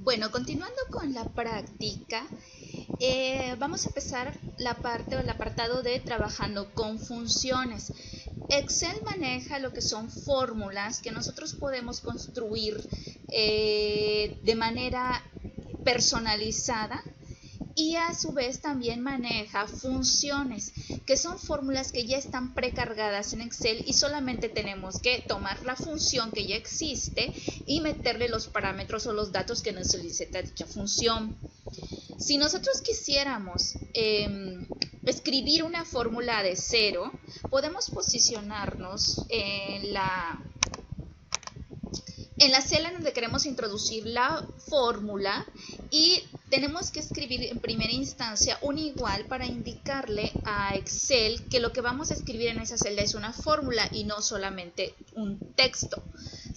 Bueno, continuando con la práctica, vamos a empezar la parte o el apartado de trabajando con funciones. Excel maneja lo que son fórmulas que nosotros podemos construir de manera personalizada, y a su vez también maneja funciones, que son fórmulas que ya están precargadas en Excel y solamente tenemos que tomar la función que ya existe y meterle los parámetros o los datos que nos solicita dicha función. Si nosotros quisiéramos escribir una fórmula de cero, podemos posicionarnos en la celda en donde queremos introducir la fórmula y tenemos que escribir en primera instancia un igual para indicarle a Excel que lo que vamos a escribir en esa celda es una fórmula y no solamente un texto.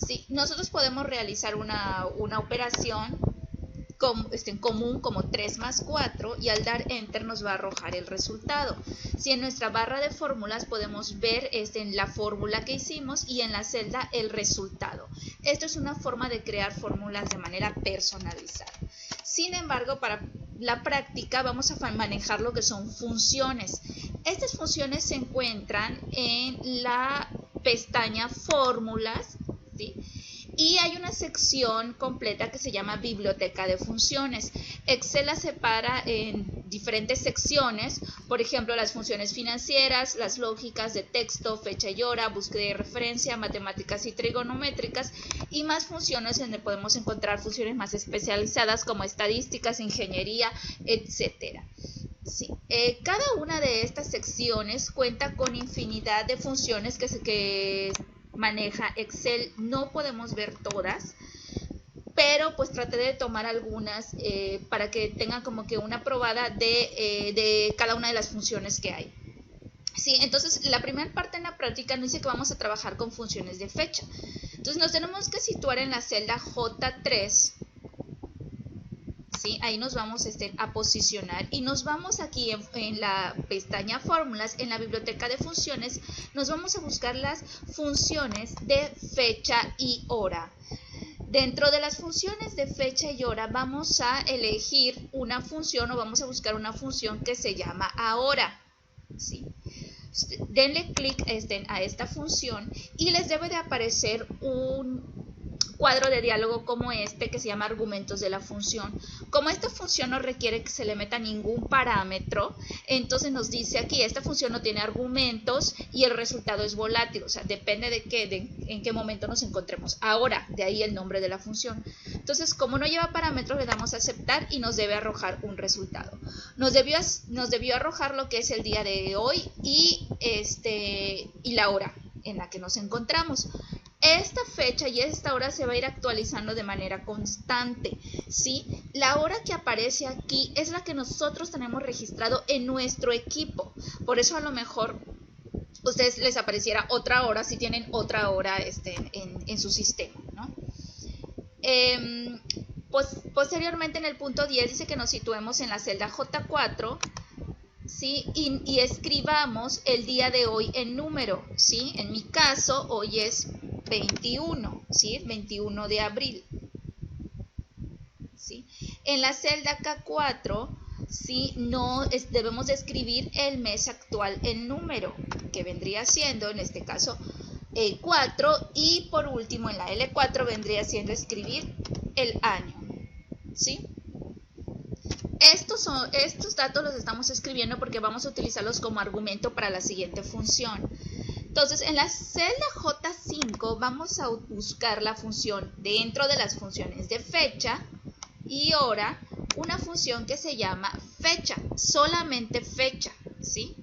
¿Sí? Nosotros podemos realizar una operación en común como 3 más 4 y al dar enter nos va a arrojar el resultado. Si en nuestra barra de fórmulas podemos ver en la fórmula que hicimos y en la celda el resultado. Esto es una forma de crear fórmulas de manera personalizada. Sin embargo, para la práctica vamos a manejar lo que son funciones. Estas funciones se encuentran en la pestaña fórmulas, ¿sí? Y hay una sección completa que se llama biblioteca de funciones. Excel la separa en diferentes secciones, por ejemplo, las funciones financieras, las lógicas de texto, fecha y hora, búsqueda y referencia, matemáticas y trigonométricas, y más funciones donde podemos encontrar funciones más especializadas como estadísticas, ingeniería, etc. Sí. Cada una de estas secciones cuenta con infinidad de funciones que maneja Excel. No podemos ver todas, pero pues traté de tomar algunas para que tengan como que una probada de cada una de las funciones que hay. Sí, entonces la primera parte en la práctica nos dice que vamos a trabajar con funciones de fecha. Entonces nos tenemos que situar en la celda J3. ¿Sí? Ahí nos vamos a posicionar y nos vamos aquí en la pestaña fórmulas, en la biblioteca de funciones, nos vamos a buscar las funciones de fecha y hora. Dentro de las funciones de fecha y hora vamos a elegir una función o vamos a buscar una función que se llama ahora. ¿Sí? Denle clic a esta función y les debe de aparecer un cuadro de diálogo como este que se llama argumentos de la función. Como esta función no requiere que se le meta ningún parámetro, entonces nos dice aquí, esta función no tiene argumentos y el resultado es volátil, o sea, depende en qué momento nos encontremos. Ahora, de ahí el nombre de la función. Entonces, como no lleva parámetros, le damos a aceptar y nos debe arrojar un resultado. Nos debió arrojar lo que es el día de hoy y la hora en la que nos encontramos. Esta fecha y esta hora se va a ir actualizando de manera constante, ¿sí? La hora que aparece aquí es la que nosotros tenemos registrado en nuestro equipo. Por eso a lo mejor a ustedes les apareciera otra hora si tienen otra hora en su sistema, ¿no? Posteriormente en el punto 10 dice que nos situemos en la celda J4, ¿sí? Y escribamos el día de hoy en número, ¿sí? En mi caso, hoy es 21, ¿sí? 21 de abril. ¿Sí? En la celda K4, ¿sí? Debemos de escribir el mes actual en número, que vendría siendo, en este caso, 4. Y por último, en la L4 vendría siendo escribir el año, ¿sí? Estos datos los estamos escribiendo porque vamos a utilizarlos como argumento para la siguiente función. Entonces, en la celda J5 vamos a buscar la función dentro de las funciones de fecha y hora, una función que se llama fecha, solamente fecha, ¿sí?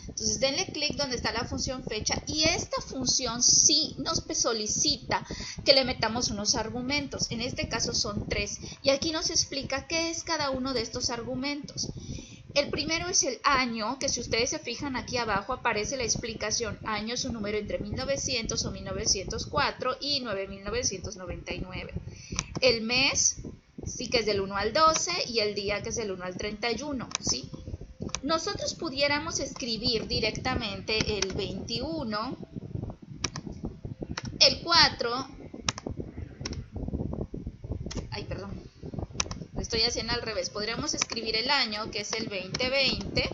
Entonces, denle clic donde está la función fecha y esta función sí nos solicita que le metamos unos argumentos. En este caso son 3 y aquí nos explica qué es cada uno de estos argumentos. El primero es el año, que si ustedes se fijan aquí abajo aparece la explicación. Año es un número entre 1900 o 1904 y 9999. El mes, sí, que es del 1 al 12 y el día, que es del 1 al 31, ¿sí? Nosotros pudiéramos escribir directamente el 21, el 4, ay, perdón, estoy haciendo al revés. Podríamos escribir el año, que es el 2020,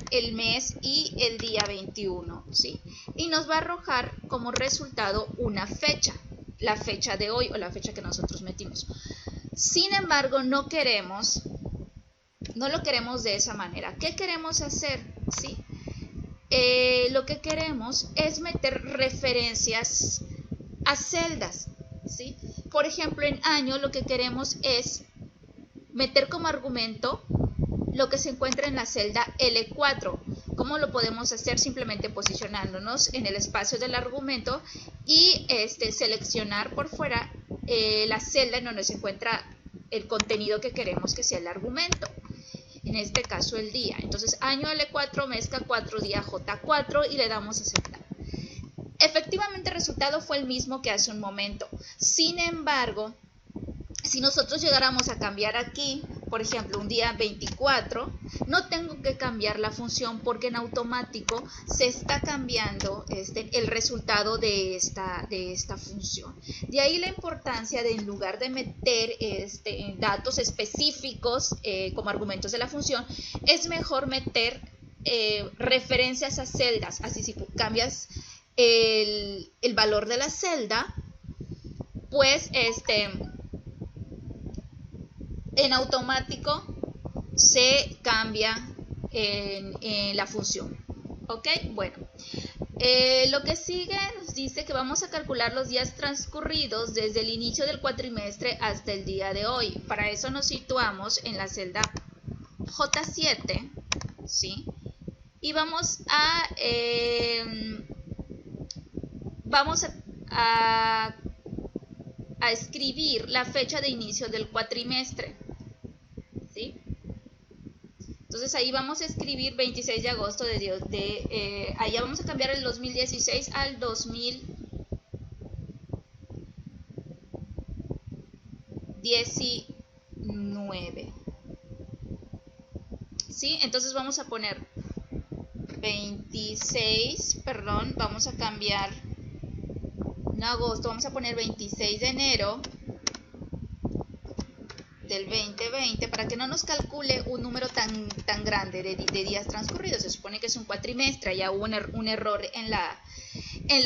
el mes y el día 21, ¿sí? Y nos va a arrojar como resultado una fecha, la fecha de hoy o la fecha que nosotros metimos. Sin embargo, no lo queremos de esa manera. ¿Qué queremos hacer? ¿Sí? Lo que queremos es meter referencias a celdas, ¿sí? Por ejemplo, en año lo que queremos es meter como argumento lo que se encuentra en la celda L4. ¿Cómo lo podemos hacer? Simplemente posicionándonos en el espacio del argumento y seleccionar por fuera la celda en donde se encuentra el contenido que queremos que sea el argumento. En este caso el día. Entonces año L4, mes K4, día J4 y le damos a aceptar. Efectivamente el resultado fue el mismo que hace un momento. Sin embargo, si nosotros llegáramos a cambiar aquí, por ejemplo, un día 24, no tengo que cambiar la función porque en automático se está cambiando el resultado de esta función. De ahí la importancia de, en lugar de meter datos específicos como argumentos de la función, es mejor meter referencias a celdas. Así si cambias el valor de la celda, pues en automático se cambia en la función. ¿Ok? Bueno, lo que sigue nos dice que vamos a calcular los días transcurridos desde el inicio del cuatrimestre hasta el día de hoy. Para eso nos situamos en la celda J7, ¿sí? Y vamos a escribir la fecha de inicio del cuatrimestre, ¿sí? Entonces ahí vamos a escribir 26 de agosto allá vamos a cambiar el 2016 al 2019, ¿sí? Entonces vamos a poner 26, perdón, vamos a cambiar agosto, vamos a poner 26 de enero del 2020 para que no nos calcule un número tan grande de días transcurridos. Se supone que es un cuatrimestre, ya hubo un error en la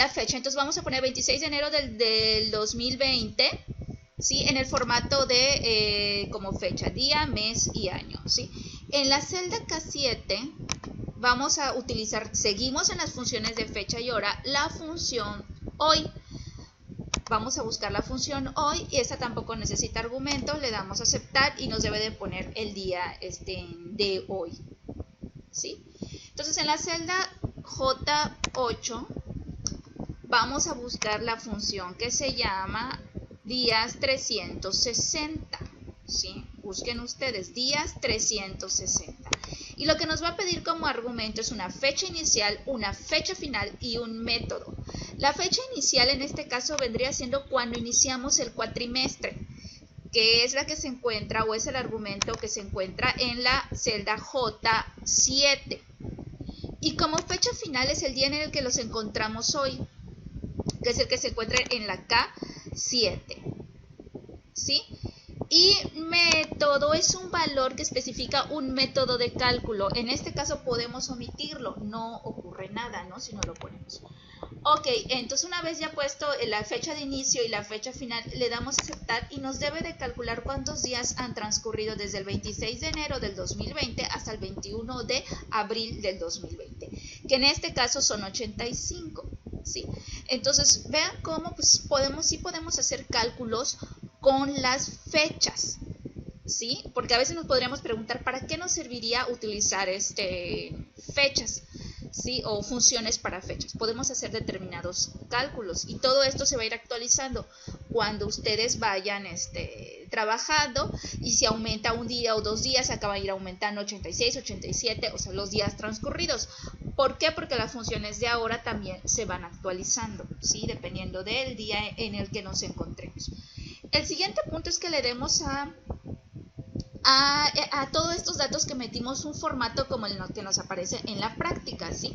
fecha. Entonces vamos a poner 26 de enero del 2020, ¿sí? En el formato de como fecha, día, mes y año, ¿sí? En la celda K7 vamos a utilizar, seguimos en las funciones de fecha y hora, la función hoy. Vamos a buscar la función hoy y esta tampoco necesita argumentos, le damos a aceptar y nos debe de poner el día de hoy, ¿sí? Entonces en la celda J8 vamos a buscar la función que se llama días 360, ¿sí? Busquen ustedes días 360. Y lo que nos va a pedir como argumento es una fecha inicial, una fecha final y un método. La fecha inicial en este caso vendría siendo cuando iniciamos el cuatrimestre, que es la que se encuentra o es el argumento que se encuentra en la celda J7. Y como fecha final es el día en el que los encontramos hoy, que es el que se encuentra en la K7, ¿sí? Y método es un valor que especifica un método de cálculo. En este caso podemos omitirlo, no ocurre nada, ¿no? Si no lo ponemos. Ok, entonces una vez ya puesto la fecha de inicio y la fecha final, le damos a aceptar y nos debe de calcular cuántos días han transcurrido desde el 26 de enero del 2020 hasta el 21 de abril del 2020, que en este caso son 85, ¿sí? Entonces vean cómo pues, podemos hacer cálculos con las fechas, ¿sí? Porque a veces nos podríamos preguntar ¿para qué nos serviría utilizar fechas? ¿Sí? O funciones para fechas. Podemos hacer determinados cálculos y todo esto se va a ir actualizando cuando ustedes vayan trabajando, y si aumenta un día o 2 días acaba de ir aumentando 86, 87, o sea los días transcurridos. ¿Por qué? Porque las funciones de ahora también se van actualizando, ¿sí? Dependiendo del día en el que nos encontremos. El siguiente punto es que le demos a a todos estos datos que metimos un formato como el que nos aparece en la práctica, ¿sí?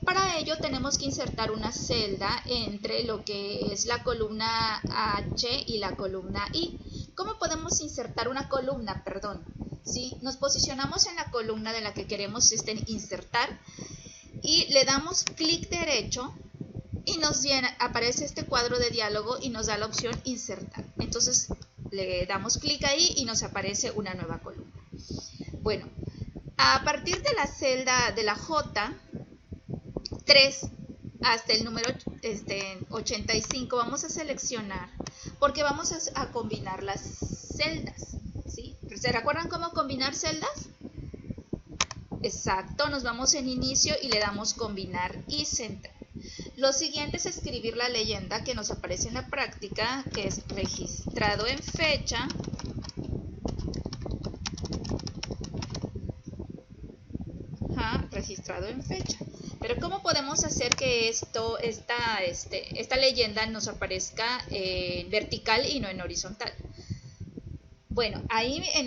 Para ello tenemos que insertar una celda entre lo que es la columna H y la columna I. ¿Cómo podemos insertar una columna? Perdón, ¿sí? Nos posicionamos en la columna de la que queremos insertar y le damos clic derecho y nos aparece este cuadro de diálogo y nos da la opción insertar. Entonces le damos clic ahí y nos aparece una nueva columna. Bueno, a partir de la celda de la J3 hasta el número 85 vamos a seleccionar porque vamos a combinar las celdas, ¿sí? ¿Se recuerdan cómo combinar celdas? Exacto, nos vamos en inicio y le damos combinar y centrar. Lo siguiente es escribir la leyenda que nos aparece en la práctica, que es registrado en fecha, registrado en fecha. Pero ¿cómo podemos hacer que esta leyenda nos aparezca vertical y no en horizontal? Bueno, ahí en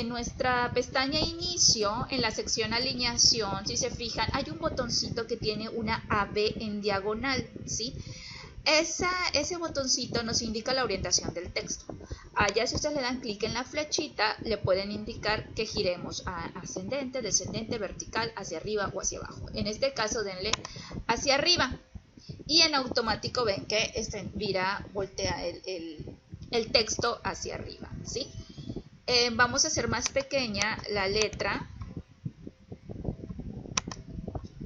nuestra pestaña inicio, en la sección alineación, si se fijan, hay un botoncito que tiene una AB en diagonal, ¿sí? Ese botoncito nos indica la orientación del texto. Allá si ustedes le dan clic en la flechita, le pueden indicar que giremos a ascendente, descendente, vertical, hacia arriba o hacia abajo. En este caso denle hacia arriba y en automático ven que voltea el texto hacia arriba, ¿sí? Vamos a hacer más pequeña la letra,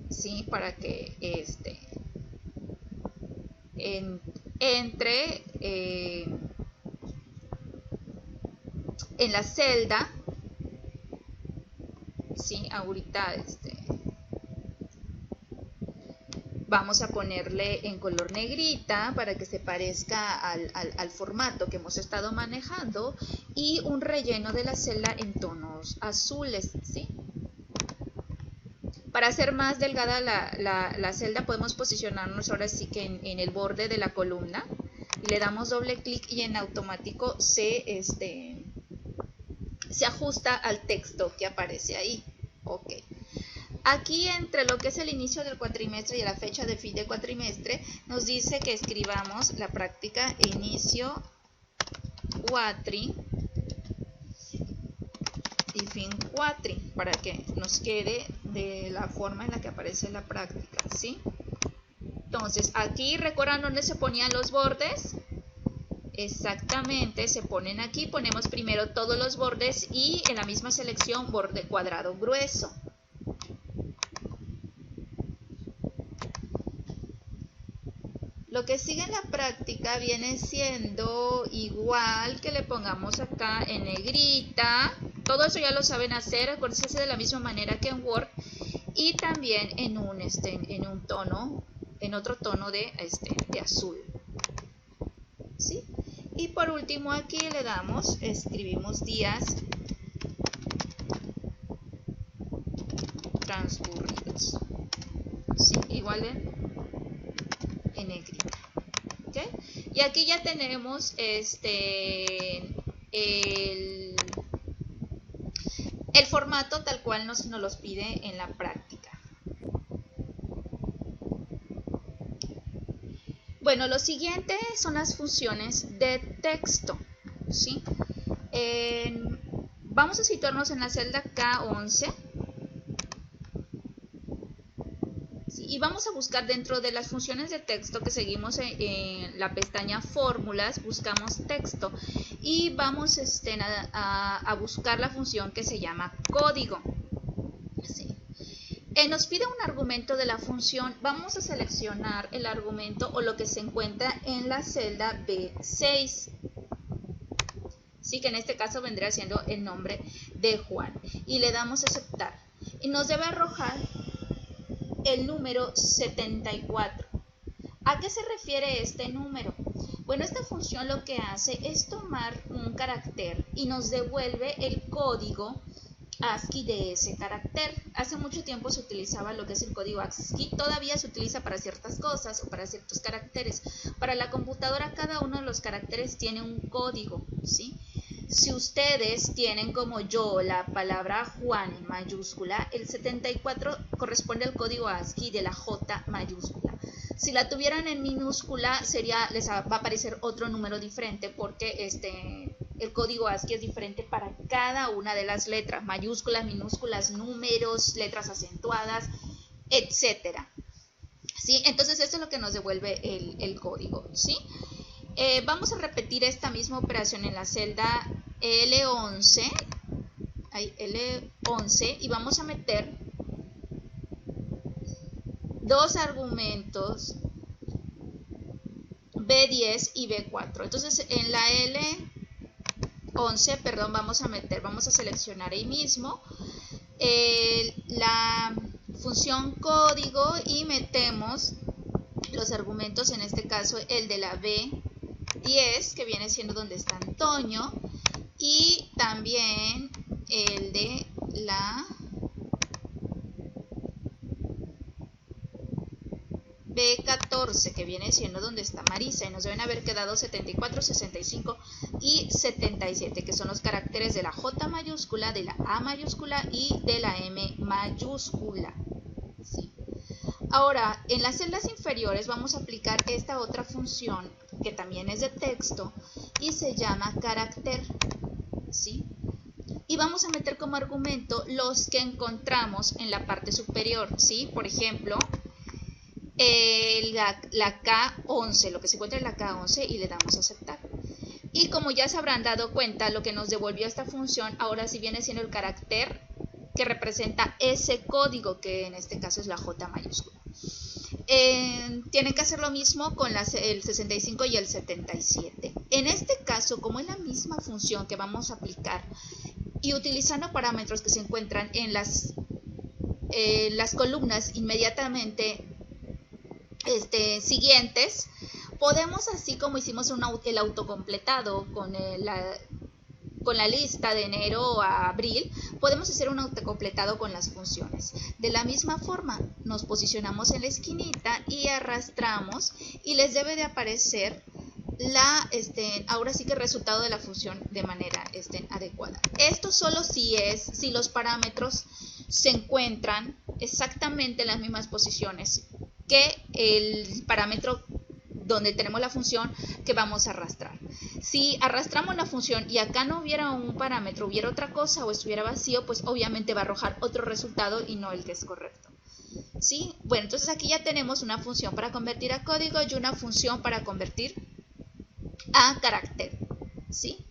¿sí? Para que entre en la celda, ¿sí? Ahorita vamos a ponerle en color negrita para que se parezca al formato que hemos estado manejando y un relleno de la celda en tonos azules, ¿sí? Para hacer más delgada la celda podemos posicionarnos ahora sí que en el borde de la columna y le damos doble clic y en automático se ajusta al texto que aparece ahí. Ok. Aquí entre lo que es el inicio del cuatrimestre y la fecha de fin de cuatrimestre nos dice que escribamos la práctica inicio cuatri y fin cuatri para que nos quede de la forma en la que aparece la práctica, ¿sí? Entonces aquí recuerdan dónde se ponían los bordes. Exactamente, se ponen aquí, ponemos primero todos los bordes y en la misma selección borde cuadrado grueso. Lo que sigue en la práctica viene siendo igual que le pongamos acá en negrita. Todo eso ya lo saben hacer, acuérdense de la misma manera que en Word. Y también en otro tono de azul. ¿Sí? Y por último aquí le damos, escribimos días transcurridos. ¿Sí? Igual en negrita. ¿Okay? Y aquí ya tenemos el formato tal cual nos los pide en la práctica. Bueno, lo siguiente son las funciones de texto, ¿sí? Vamos a situarnos en la celda K11. Y vamos a buscar dentro de las funciones de texto que seguimos en la pestaña fórmulas, buscamos texto y vamos a buscar la función que se llama código. ¿Sí? Nos pide un argumento de la función, vamos a seleccionar el argumento o lo que se encuentra en la celda B6. Sí, que en este caso vendría siendo el nombre de Juan y le damos a aceptar y nos debe arrojar el número 74. ¿A qué se refiere este número? Bueno, esta función lo que hace es tomar un carácter y nos devuelve el código ASCII de ese carácter. Hace mucho tiempo se utilizaba lo que es el código ASCII, todavía se utiliza para ciertas cosas o para ciertos caracteres. Para la computadora cada uno de los caracteres tiene un código, ¿sí? Si ustedes tienen como yo la palabra Juan en mayúscula, el 74 corresponde al código ASCII de la J mayúscula. Si la tuvieran en minúscula, les va a aparecer otro número diferente porque el código ASCII es diferente para cada una de las letras, mayúsculas, minúsculas, números, letras acentuadas, etcétera. ¿Sí? Entonces esto es lo que nos devuelve el código, ¿sí? Vamos a repetir esta misma operación en la celda L11, y vamos a meter dos argumentos B10 y B4. Entonces en la L11, vamos a seleccionar ahí mismo la función código y metemos los argumentos, en este caso el de la B10, que viene siendo donde está Antonio, y también el de la B14, que viene siendo donde está Marisa, y nos deben haber quedado 74, 65 y 77, que son los caracteres de la J mayúscula, de la A mayúscula y de la M mayúscula. ¿Sí? Ahora, en las celdas inferiores vamos a aplicar esta otra función que también es de texto y se llama carácter, ¿sí? Y vamos a meter como argumento los que encontramos en la parte superior, ¿sí? Por ejemplo, la K11, lo que se encuentra en la K11, y le damos a aceptar. Y como ya se habrán dado cuenta, lo que nos devolvió esta función ahora sí viene siendo el carácter que representa ese código, que en este caso es la J mayúscula. Tienen que hacer lo mismo con el 65 y el 77. En este caso, como es la misma función que vamos a aplicar y utilizando parámetros que se encuentran en las columnas inmediatamente siguientes, podemos, así como hicimos el autocompletado con la lista de enero a abril, podemos hacer un autocompletado con las funciones. De la misma forma, nos posicionamos en la esquinita y arrastramos y les debe de aparecer ahora sí que el resultado de la función de manera adecuada. Esto solo si los parámetros se encuentran exactamente en las mismas posiciones que el parámetro donde tenemos la función que vamos a arrastrar. Si arrastramos la función y acá no hubiera un parámetro, hubiera otra cosa o estuviera vacío, pues obviamente va a arrojar otro resultado y no el que es correcto. ¿Sí? Bueno, entonces aquí ya tenemos una función para convertir a código y una función para convertir a carácter. ¿Sí?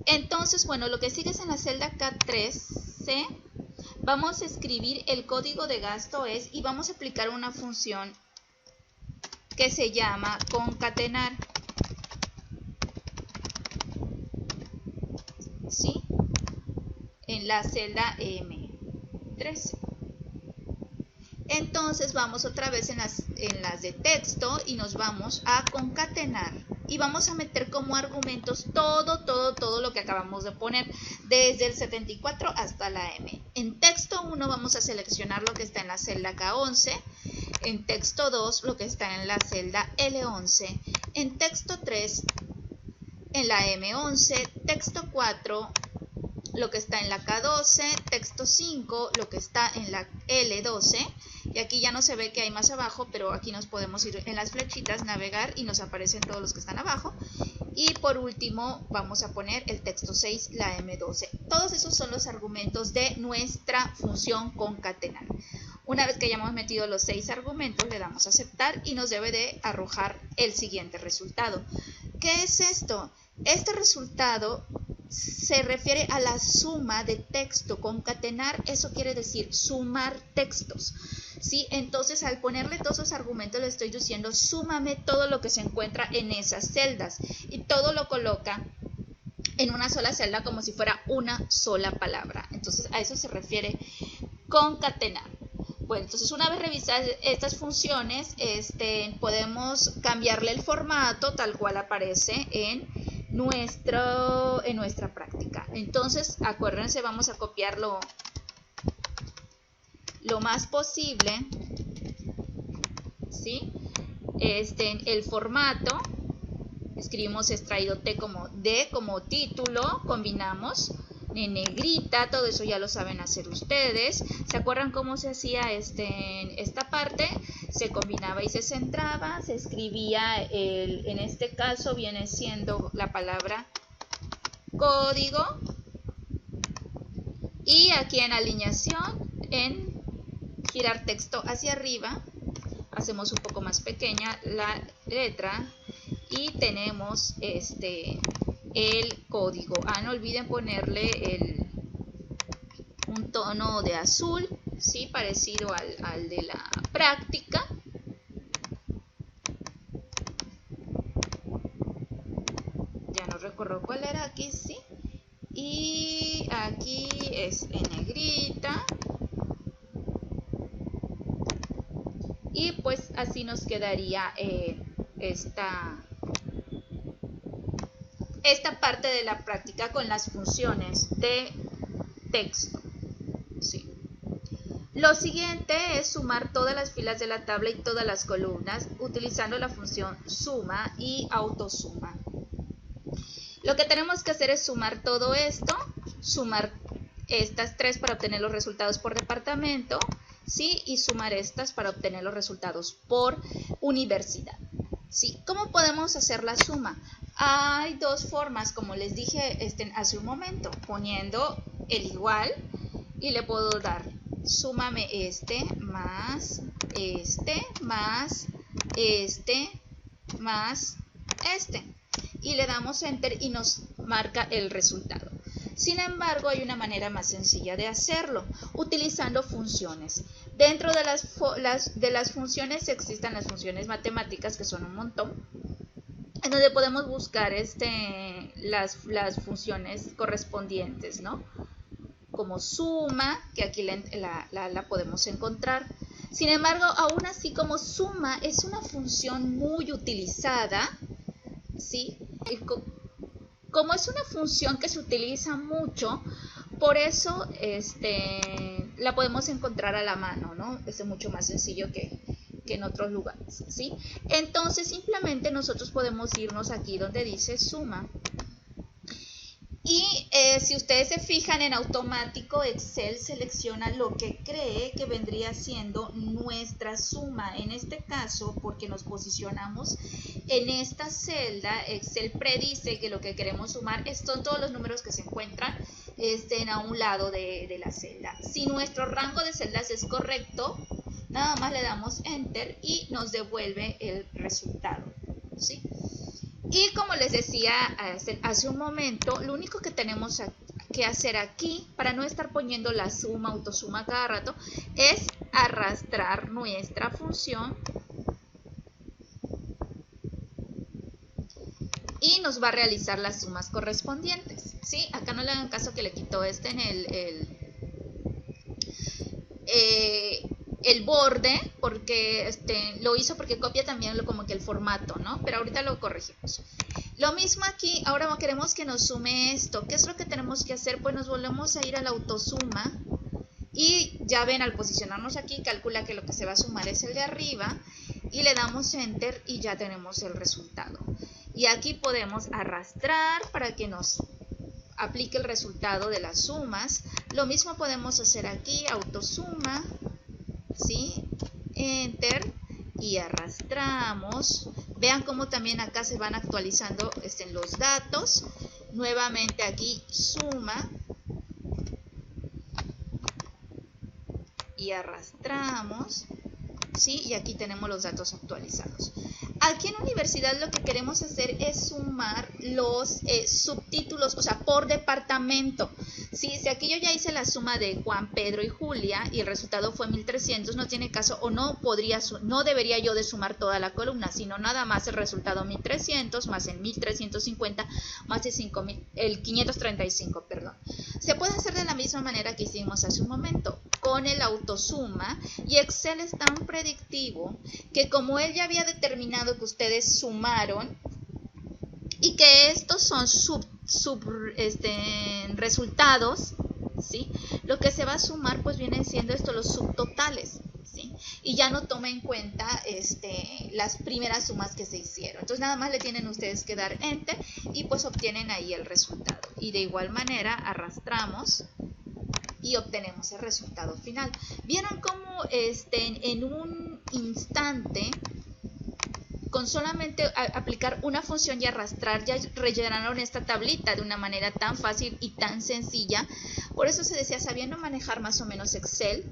Entonces, bueno, lo que sigue es en la celda K13, vamos a escribir el código de gasto y vamos a aplicar una función que se llama concatenar. ¿Sí? En la celda M13. Entonces vamos otra vez en las de texto y nos vamos a concatenar y vamos a meter como argumentos todo lo que acabamos de poner, desde el 74 hasta la M. En texto 1 vamos a seleccionar lo que está en la celda K11, en texto 2 lo que está en la celda L11, en texto 3 en la M11, texto 4 lo que está en la K12, texto 5 lo que está en la L12, y aquí ya no se ve que hay más abajo, pero aquí nos podemos ir en las flechitas, navegar y nos aparecen todos los que están abajo. Y por último vamos a poner el texto 6, la M12. Todos esos son los argumentos de nuestra función concatenar. Una vez que hayamos metido los 6 argumentos, le damos a aceptar y nos debe de arrojar el siguiente resultado. ¿Qué es esto? Este resultado se refiere a la suma de texto. Concatenar, eso quiere decir sumar textos. ¿Sí? Entonces, al ponerle todos los argumentos, le estoy diciendo, súmame todo lo que se encuentra en esas celdas. Y todo lo coloca en una sola celda como si fuera una sola palabra. Entonces, a eso se refiere concatenar. Bueno, entonces una vez revisadas estas funciones, podemos cambiarle el formato tal cual aparece en nuestra práctica. Entonces, acuérdense, vamos a copiarlo lo más posible, ¿sí? El formato escribimos extraído T como D como título, combinamos en negrita, todo eso ya lo saben hacer ustedes. ¿Se acuerdan cómo se hacía esta parte? Se combinaba y se centraba, se escribía, en este caso viene siendo la palabra código, y aquí en alineación, en girar texto hacia arriba, hacemos un poco más pequeña la letra y tenemos el código. No olviden ponerle un tono de azul, ¿sí? Parecido al de la práctica. Ya no recuerdo cuál era, aquí sí. Y aquí es en negrita. Y pues así nos quedaría esta parte de la práctica con las funciones de texto. Sí. Lo siguiente es sumar todas las filas de la tabla y todas las columnas utilizando la función suma y autosuma. Lo que tenemos que hacer es sumar todo esto, sumar estas tres para obtener los resultados por departamento, ¿sí? Y sumar estas para obtener los resultados por universidad, ¿sí? ¿Cómo podemos hacer la suma? Hay dos formas, como les dije hace un momento, poniendo el igual y le puedo dar súmame más más más y le damos enter y nos marca el resultado. Sin embargo, hay una manera más sencilla de hacerlo, utilizando funciones. Dentro de las funciones existen las funciones matemáticas, que son un montón, en donde podemos buscar las funciones correspondientes, ¿no? Como suma, que aquí la podemos encontrar. Sin embargo, aún así como suma es una función muy utilizada, ¿sí? Como es una función que se utiliza mucho, por eso la podemos encontrar a la mano, ¿no? Es mucho más sencillo que en otros lugares, ¿sí? Entonces simplemente nosotros podemos irnos aquí donde dice suma. Y si ustedes se fijan, en automático Excel selecciona lo que cree que vendría siendo nuestra suma. En este caso, porque nos posicionamos en esta celda, Excel predice que lo que queremos sumar son todos los números que se encuentran a un lado de la celda. Si nuestro rango de celdas es correcto, nada más le damos Enter y nos devuelve el resultado, ¿sí? Y como les decía hace un momento, lo único que tenemos que hacer aquí, para no estar poniendo la suma, autosuma cada rato, es arrastrar nuestra función y nos va a realizar las sumas correspondientes, ¿sí? Acá no le hagan caso que le quitó en el borde, porque lo hizo porque copia también como que el formato, ¿no? Pero ahorita lo corregimos. Lo mismo aquí, ahora queremos que nos sume esto. ¿Qué es lo que tenemos que hacer? Pues nos volvemos a ir a la autosuma y ya ven, al posicionarnos aquí, calcula que lo que se va a sumar es el de arriba y le damos Enter y ya tenemos el resultado. Y aquí podemos arrastrar para que nos aplique el resultado de las sumas. Lo mismo podemos hacer aquí, autosuma, ¿sí? Enter y arrastramos. Vean cómo también acá se van actualizando los datos. Nuevamente aquí suma y arrastramos, ¿sí? Y aquí tenemos los datos actualizados. Aquí en universidad lo que queremos hacer es sumar los subtítulos, o sea, por departamento. ¿Sí? Si aquí yo ya hice la suma de Juan, Pedro y Julia y el resultado fue 1300, no tiene caso o no debería yo de sumar toda la columna, sino nada más el resultado 1300 más el 1350 más el 535, perdón. Se puede hacer de la misma manera que hicimos hace un momento, con el autosuma, y Excel es tan predictivo que como él ya había determinado que ustedes sumaron y que estos son resultados, ¿sí? Lo que se va a sumar pues vienen siendo esto los subtotales, ¿sí? Y ya no toma en cuenta las primeras sumas que se hicieron. Entonces nada más le tienen ustedes que dar Enter y pues obtienen ahí el resultado. Y de igual manera arrastramos y obtenemos el resultado final. ¿Vieron cómo en un instante, con solamente aplicar una función y arrastrar, ya rellenaron esta tablita de una manera tan fácil y tan sencilla? Por eso se decía, sabiendo manejar más o menos Excel,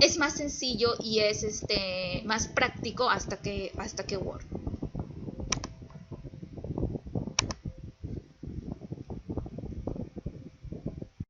es más sencillo y es más práctico hasta que Word.